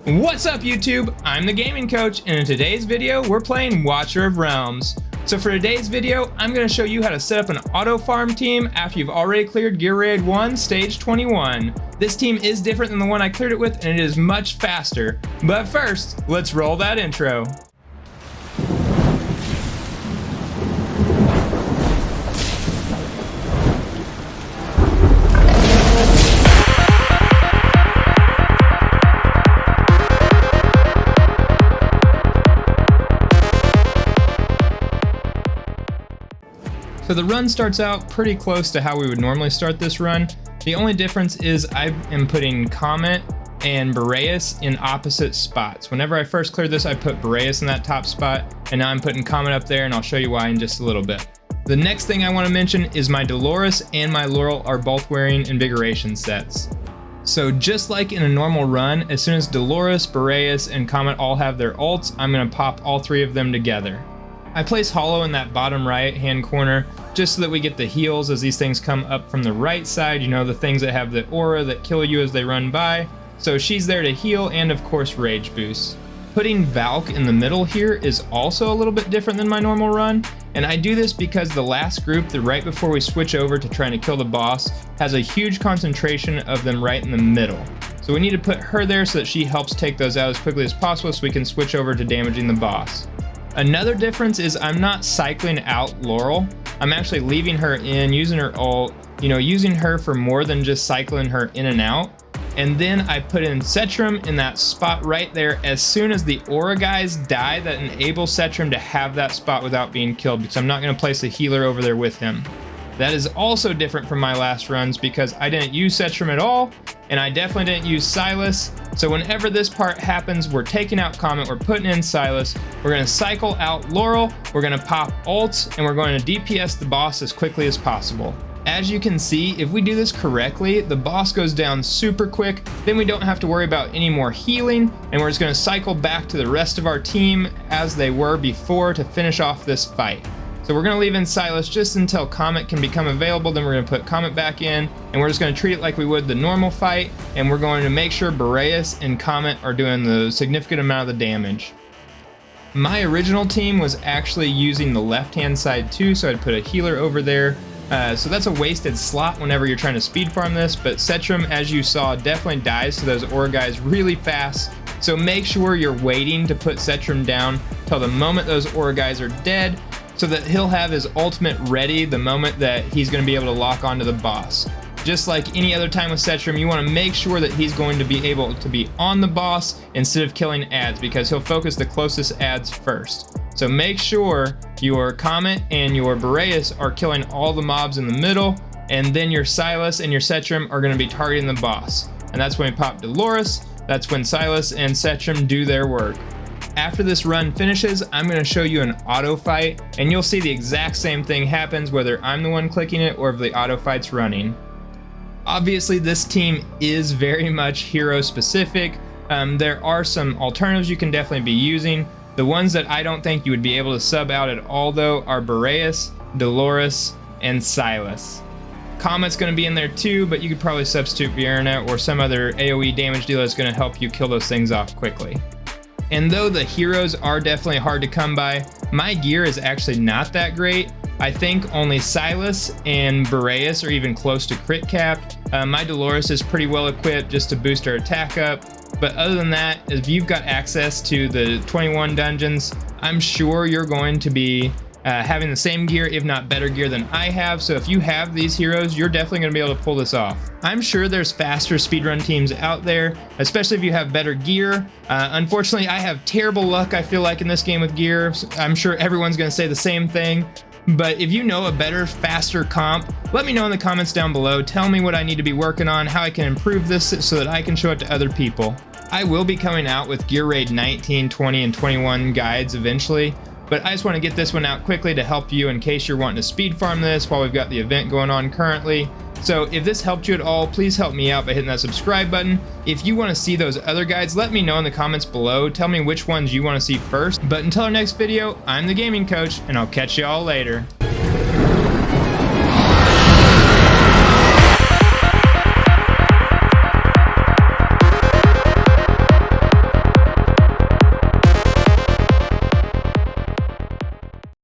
What's up YouTube? I'm the Gaming Coach, and in today's video we're playing Watcher of Realms. So for today's video, I'm going to show you how to set up an auto farm team after you've already cleared Gear Raid 1 stage 21. This team is different than the one I cleared it with, and it is much faster. But first, let's roll that intro. So the run starts out pretty close to how we would normally start this run. The only difference is I am putting Comet and Boreas in opposite spots. Whenever I first cleared this, I put Boreas in that top spot, and now I'm putting Comet up there, and I'll show you why in just a little bit. The next thing I want to mention is my Dolores and my Laurel are both wearing Invigoration sets. So just like in a normal run, as soon as Dolores, Boreas, and Comet all have their ults, I'm going to pop all three of them together. I place Hollow in that bottom right hand corner just so that we get the heals as these things come up from the right side, you know, the things that have the aura that kill you as they run by. So she's there to heal and of course rage boost. Putting Valk in the middle here is also a little bit different than my normal run, and I do this because the last group, the right before we switch over to trying to kill the boss, has a huge concentration of them right in the middle. So we need to put her there so that she helps take those out as quickly as possible so we can switch over to damaging the boss. Another difference is I'm not cycling out Laurel. I'm actually leaving her in, using her ult, using her for more than just cycling her in and out. And then I put in Setram in that spot right there as soon as the aura guys die that enable Setram to have that spot without being killed, because I'm not going to place a healer over there with him. That is also different from my last runs because I didn't use Setram at all, and I definitely didn't use Silas. So whenever this part happens, we're taking out Comet, we're putting in Silas, we're going to cycle out Laurel, we're going to pop ults, and we're going to DPS the boss as quickly as possible. As you can see, if we do this correctly, the boss goes down super quick, then we don't have to worry about any more healing, and we're just going to cycle back to the rest of our team as they were before to finish off this fight. So we're going to leave in Silas just until Comet can become available, then we're going to put Comet back in, and we're just going to treat it like we would the normal fight, and we're going to make sure Boreas and Comet are doing the significant amount of the damage. My original team was actually using the left-hand side too, so I'd put a healer over there. So that's a wasted slot whenever you're trying to speed farm this, but Setram, as you saw, definitely dies to those aura guys really fast. So make sure you're waiting to put Setram down till the moment those aura guys are dead, so that he'll have his ultimate ready the moment that he's going to be able to lock onto the boss. Just like any other time with Setram, you want to make sure that he's going to be able to be on the boss instead of killing ads, because he'll focus the closest ads first. So make sure your Comet and your Boreas are killing all the mobs in the middle, and then your Silas and your Setram are going to be targeting the boss. And that's when we pop Dolores, that's when Silas and Setram do their work. After this run finishes, I'm going to show you an auto fight, and you'll see the exact same thing happens whether I'm the one clicking it or if the auto fight's running. Obviously this team is very much hero specific. There are some alternatives you can definitely be using. The ones that I don't think you would be able to sub out at all though are Boreas, Dolores, and Silas. Comet's going to be in there too, but you could probably substitute Vierna or some other AoE damage dealer that's going to help you kill those things off quickly. And though the heroes are definitely hard to come by, my gear is actually not that great. I think only Silas and Boreas are even close to crit capped. My Dolores is pretty well equipped just to boost her attack up. But other than that, if you've got access to the 21 dungeons, I'm sure you're going to be having the same gear, if not better gear than I have. So if you have these heroes, you're definitely going to be able to pull this off. I'm sure there's faster speedrun teams out there, especially if you have better gear. Unfortunately, I have terrible luck, I feel like, in this game with gear. I'm sure everyone's going to say the same thing. But if you know a better, faster comp, let me know in the comments down below. Tell me what I need to be working on, how I can improve this so that I can show it to other people. I will be coming out with Gear Raid 19, 20, and 21 guides eventually, but I just want to get this one out quickly to help you in case you're wanting to speed farm this while we've got the event going on currently. So if this helped you at all, please help me out by hitting that subscribe button. If you want to see those other guides, let me know in the comments below. Tell me which ones you want to see first. But until our next video, I'm the Gaming Coach, and I'll catch you all later.